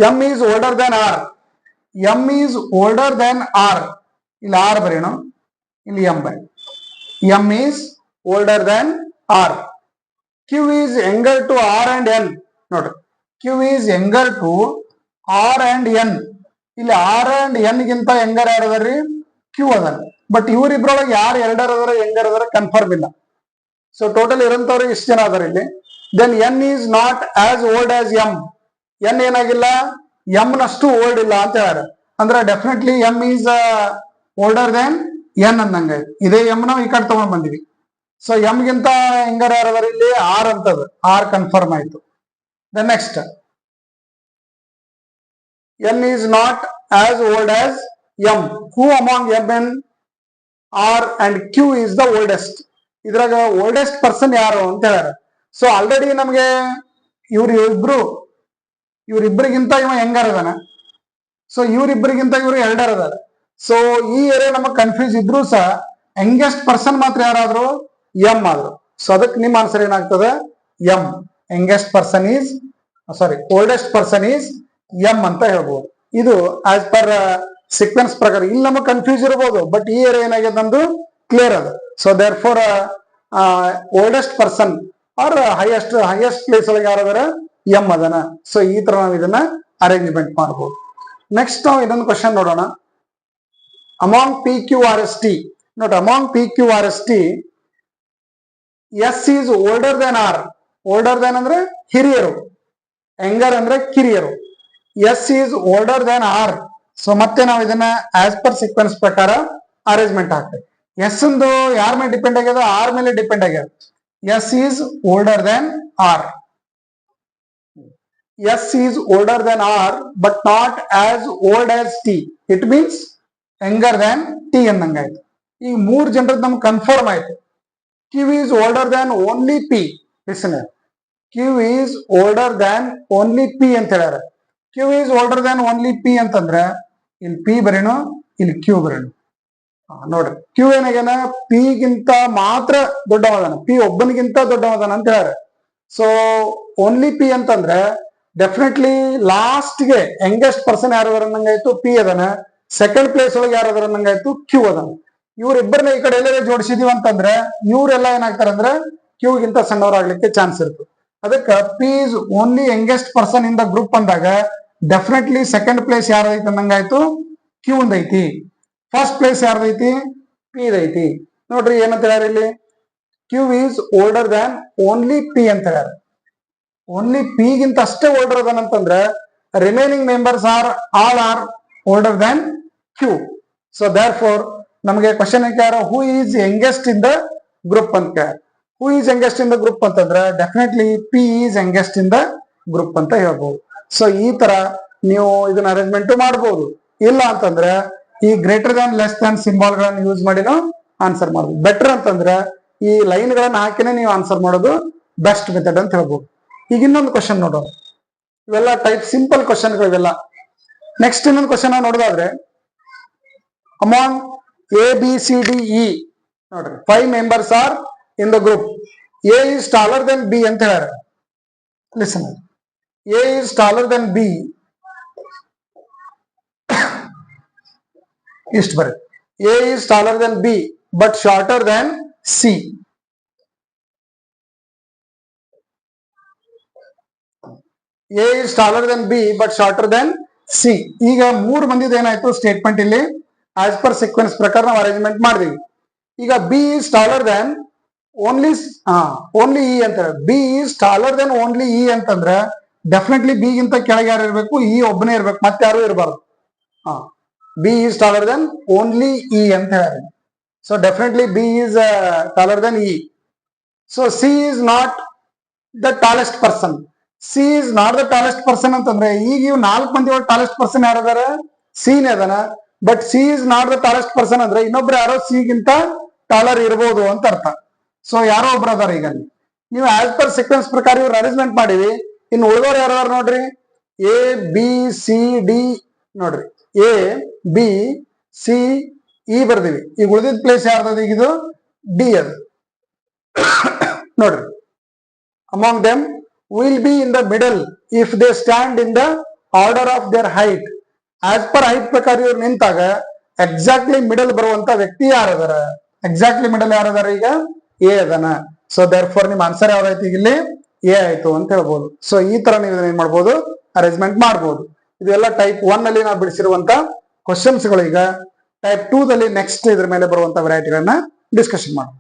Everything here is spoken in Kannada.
M is older than R. M is older than R. ಇಲ್ಲಿ ಆರ್ ಬರೆಯೋಣ, ಇಲ್ಲಿ ಎಂ ಬರಿ. M is older than R. Q is younger to R and N. ನೋಡ್ರಿ, Q is younger to R and N. ಇಲ್ಲಿ ಆರ್ ಅಂಡ್ ಎನ್ ಗಿಂತ ಯಂಗರ್ ಯಾರು ಅದಾರ್ರಿ? ಕ್ಯೂ ಅದಾರ. ಬಟ್ ಇವ್ರಿಬ್ರೊಳಗೆ ಯಾರು ಎಲ್ಡರ್ ಅದಾರ ಯಂಗರ್ ಅದಾರ ಕನ್ಫರ್ಮ್ ಇಲ್ಲ. ಸೊ ಟೋಟಲ್ ಇರೋಂಥವ್ರು ಇಷ್ಟು ಜನ ಅದಾರ ಇಲ್ಲಿ. Then N is not as old as M. N ಏನಾಗಿಲ್ಲ, ಎಂ ನಷ್ಟು ಓಲ್ಡ್ ಇಲ್ಲ ಅಂತ ಹೇಳ್ಯಾರ. ಅಂದ್ರೆ definitely M is older than N ಅಂದಂಗ. ಇದೇ ಎಂ ನಾವು ಈ ಕಡೆ ತಗೊಂಡ್ ಬಂದಿವಿ. ಸೊ ಎಂ ಗಿಂತ ಹೆಂಗಾರ ಯಾರದಾರ ಇಲ್ಲಿ? ಆರ್ ಅಂತದ. ಆರ್ ಕನ್ಫರ್ಮ್ ಆಯ್ತು. The next, N is not as old as M. Who among M N R and Q is the oldest. ಇದ್ರಾಗ ಓಲ್ಡೆಸ್ಟ್ ಪರ್ಸನ್ ಯಾರು ಅಂತ ಹೇಳ್ಯಾರ. ಸೊ ಆಲ್ರೆಡಿ ನಮ್ಗೆ ಇವ್ರಿಬ್ರಿಗಿಂತ ಇವ ಹೆಂಗಾರ ಅದಾನ. ಸೊ ಇವ್ರಿಬ್ರಿಗಿಂತ ಇವ್ರು ಎಲ್ಡರ್ ಅದಾರ. ಸೊ ಈ ಏರಿಯಾ ನಮಗ್ ಕನ್ಫ್ಯೂಸ್ ಇದ್ರು ಸಹ ಯಂಗೆಸ್ಟ್ ಪರ್ಸನ್ ಮಾತ್ರ ಯಾರಾದ್ರು? ಎಂ ಆದ್ರು. ಸೊ ಅದಕ್ಕೆ ನಿಮ್ಮ ಆನ್ಸರ್ ಏನಾಗ್ತದೆ? M. Youngest person is oldest person is M ಅಂತ ಹೇಳ್ಬೋದು. ಇದು ಆಸ್ ಪರ್ ಸೀಕ್ವೆನ್ಸ್ ಪ್ರಕಾರ. ಇಲ್ಲಿ ನಮಗ್ ಕನ್ಫ್ಯೂಸ್ ಇರಬಹುದು, ಬಟ್ ಈ ಏರಿಯಾ ಏನಾಗಿದೆ ನಮ್ದು ಕ್ಲಿಯರ್ ಅದ. So therefore oldest person R highest place ಒಳಗೆ ಯಾರದಾರ? ಎಂ ಅದನ. ಸೊ ಈ ತರ ನಾವು ಇದನ್ನ ಅರೇಂಜ್ಮೆಂಟ್ ಮಾಡಬಹುದು. ನೆಕ್ಸ್ಟ್ ನಾವು ಇದೊಂದು ಕ್ವಶನ್ ನೋಡೋಣ. Among P Q R S T. ನೋಡ್ರಿ, among P Q R S T, S is older than R. Older than ಅಂದ್ರೆ ಹಿರಿಯರು, ಯಂಗರ್ ಅಂದ್ರೆ ಕಿರಿಯರು. S is older than R. So ಮತ್ತೆ ನಾವು ಇದನ್ನ ಆಸ್ ಪರ್ ಸೀಕ್ವೆನ್ಸ್ ಪ್ರಕಾರ ಅರೇಂಜ್ಮೆಂಟ್ ಆಗ್ತದೆ. ಎಸ್ ಅಂದು ಯಾರ ಮೇಲೆ ಡಿಪೆಂಡ್ ಆಗ್ಯದ? ಆರ್ ಮೇಲೆ ಡಿಪೆಂಡ್ ಆಗ್ಯದ. S is older than R. S is older than R but not as old as T. It means younger than T ಅನ್ನಂಗಾಯ್ತು. ಈ ಮೂರ್ ಜನರದ್ದು ನಮ್ಗೆ ಕನ್ಫರ್ಮ್ ಆಯ್ತು. Q is older than only P. Listen, Q is older than only P ಅಂತ ಹೇಳ್ಯಾರ. Q is older than only P ಅಂತಂದ್ರೆ ಇಲ್ಲಿ ಪಿ ಬರೀನು, ಇಲ್ಲಿ ಕ್ಯೂ ಬರೀನು. ನೋಡ್ರಿ, ಕ್ಯೂ ಏನಾಗ್ಯಾನ? ಪಿ ಗಿಂತ ಮಾತ್ರ ದೊಡ್ಡವದಾನ, ಪಿ ಒಬ್ಬನಿಗಿಂತ ದೊಡ್ಡವದಾನ ಅಂತ ಹೇಳ್ಯಾರ. ಸೊ ಓನ್ಲಿ ಪಿ ಅಂತಂದ್ರೆ ಡೆಫಿನೆಟ್ಲಿ ಲಾಸ್ಟ್ಗೆ ಯಂಗೆಸ್ಟ್ ಪರ್ಸನ್ ಯಾರು ಅದಾರ ಅನ್ನಂಗಾಯ್ತು? ಪಿ ಅದನ. ಸೆಕೆಂಡ್ ಪ್ಲೇಸ್ ಒಳಗೆ ಯಾರು ಅದಾರ ಅನ್ನಂಗಾಯ್ತು? ಕ್ಯೂ ಅದನ. ಇವ್ರಿಬ್ಬರನ್ನ ಈ ಕಡೆ ಎಲ್ಲರೂ ಜೋಡಿಸಿದೀವಿ ಅಂತಂದ್ರೆ ಇವರೆಲ್ಲ ಏನಾಗ್ತಾರಂದ್ರೆ ಕ್ಯೂ ಗಿಂತ ಸಣ್ಣವರಾಗ್ಲಿಕ್ಕೆ ಚಾನ್ಸ್ ಇರುತ್ತೆ. ಅದಕ್ಕೆ P is only youngest person in the group ಅಂದಾಗ ಡೆಫಿನೆಟ್ಲಿ ಸೆಕೆಂಡ್ ಪ್ಲೇಸ್ ಯಾರ್ದೈತಿ ಅನ್ನಂಗಾಯ್ತು? ಕ್ಯೂ ಐತಿ. ಫಸ್ಟ್ ಪ್ಲೇಸ್ ಯಾರ್ದೈತಿ? ಪಿ ಐತಿ. ನೋಡ್ರಿ ಏನಂತ ಹೇಳ್ಯಾರ ಇಲ್ಲಿ? Q is older than only P ಅಂತ ಹೇಳ್ಯಾರ. ಓನ್ಲಿ ಪಿ ಗಿಂತ ಅಷ್ಟೇ ಓಲ್ಡರ್ ಅದಾನಂತಂದ್ರೆ remaining members all are older than Q. So therefore ನಮಗೆ ಕ್ವಶನ್ ಕೇಳ್ಯಾರ, who is youngest in the group ಅಂತ ಕೇಳ್ಯಾರ. Who is youngest in the group ಅಂತಂದ್ರೆ definitely P is youngest in the group ಅಂತ ಹೇಳ್ಬಹುದು. ಸೊ ಈ ತರ ನೀವು ಇದನ್ನ ಅರೇಂಜ್ಮೆಂಟ್ ಮಾಡಬಹುದು. ಇಲ್ಲ ಅಂತಂದ್ರೆ ಈ greater than less than symbol ಗಳನ್ನ ಯೂಸ್ ಮಾಡಿ ನಾವು ಆನ್ಸರ್ ಮಾಡಬಹುದು. ಬೆಟರ್ ಅಂತಂದ್ರೆ ಈ ಲೈನ್ ಗಳನ್ನ ಹಾಕಿನೇ ನೀವು ಆನ್ಸರ್ ಮಾಡೋದು ಬೆಸ್ಟ್ ಮೆಥಡ್ ಅಂತ ಹೇಳ್ಬಹುದು. ಈಗ ಇನ್ನೊಂದು ಕ್ವಶನ್ ನೋಡೋಣ. ಇವೆಲ್ಲ ಟೈಪ್ ಸಿಂಪಲ್ ಕ್ವಶನ್ಗಳು ಇವೆಲ್ಲ. ನೆಕ್ಸ್ಟ್ ಇನ್ನೊಂದು ಕ್ವಶನ್ ನೋಡೋದಾದ್ರೆ, among A B C D E, ನೋಡ್ರಿ 5 members are in the group. A is taller than B ಅಂತ ಹೇಳ್ಯಾರ. Listen, A is taller than B. ಇಷ್ಟು ಬರುತ್ತೆ. A is taller than B but shorter than C. A is taller than B but shorter than C. ಈಗ 3 ಮಂದಿದ ಏನಾಯ್ತು ಸ್ಟೇಟ್ಮೆಂಟ್ ಇಲ್ಲಿ ಆಸ್ ಪರ್ ಸೀಕ್ವೆನ್ಸ್ ಪ್ರಕಾರ ನಾವು ಅರೇಂಜ್ಮೆಂಟ್ ಮಾಡಿದೀವಿ. ಈಗ B is taller than only E ಅಂತ ಹೇಳಿ. B is taller than only E ಅಂತಂದ್ರೆ ಡೆಫಿನೆಟ್ಲಿ ಬಿ ಗಿಂತ ಕೆಳಗೆ ಯಾರು ಇರ್ಬೇಕು? ಇ ಒಬ್ಬನೇ ಇರ್ಬೇಕು, ಮತ್ತೆ ಯಾರು ಇರಬಾರ್ದು. B is taller than only E ಅಂತ ಹೇಳಿ. So definitely B is taller than E. So C is not the tallest person. C is not the tallest person ಅಂತಂದ್ರೆ ಈಗ ಇವ್ 4 ಮಂದಿ ಒಳಗೆ ಟಾಲೆಸ್ಟ್ ಪರ್ಸನ್ ಯಾರದಾರ? ಸಿನೇ ಅದನ. But C is not the tallest person ಅಂದ್ರೆ ಇನ್ನೊಬ್ರು ಯಾರೋ ಸಿ ಗಿಂತ ಟಾಲರ್ ಇರಬಹುದು ಅಂತ ಅರ್ಥ. ಸೊ ಯಾರೋ ಒಬ್ರು ಅದಾರ. ಈಗ ನೀವು ಆಸ್ ಪರ್ ಸೀಕ್ವೆನ್ಸ್ ಪ್ರಕಾರ ಇವ್ರು ಅರೇಂಜ್ಮೆಂಟ್ ಮಾಡಿವಿ. ಇನ್ನು ಉಳಿದವ್ರು ಯಾರು ನೋಡ್ರಿ? A B C D. ನೋಡ್ರಿ, ಎ ಬಿ ಸಿ ಇ ಬರ್ದಿವಿ. ಈಗ ಉಳಿದಿದ್ದ ಪ್ಲೇಸ್ ಯಾರ್ದದ? ಈಗ ಇದು ಡಿ ಅದು. ನೋಡ್ರಿ, among them will be in the middle if they stand in the order of their height as per height ಪ್ರಕಾರ ಇವ್ರು ನಿಂತಾಗ ಎಕ್ಸಾಕ್ಟ್ಲಿ ಮಿಡಲ್ ಬರುವಂತ ವ್ಯಕ್ತಿ ಯಾರದಾರ? Exactly middle ಯಾರದಾರ? ಈಗ ಎ ಅದನ. ಸೊ ದೇರ್ ಫಾರ್ ನಿಮ್ ಆನ್ಸರ್ ಯಾವ್ದಾಯ್ತು ಈಗ ಇಲ್ಲಿ? ಎ ಆಯ್ತು ಅಂತ ಹೇಳ್ಬೋದು. ಸೊ ಈ ತರ ನೀವು ಏನ್ ಮಾಡ್ಬೋದು? ಅರೇಂಜ್ಮೆಂಟ್ ಮಾಡ್ಬೋದು. ಇದೆಲ್ಲ ಟೈಪ್ 1 ಅಲ್ಲಿ ನಾವು ಬಿಡಿಸಿರುವಂತ ಕ್ವಶನ್ಸ್ ಗಳು. ಈಗ ಟೈಪ್ 2 ದಲ್ಲಿ ನೆಕ್ಸ್ಟ್ ಇದ್ರ ಮೇಲೆ ಬರುವಂತ ವೆರೈಟಿಗಳನ್ನ ಡಿಸ್ಕಷನ್ ಮಾಡೋಣ.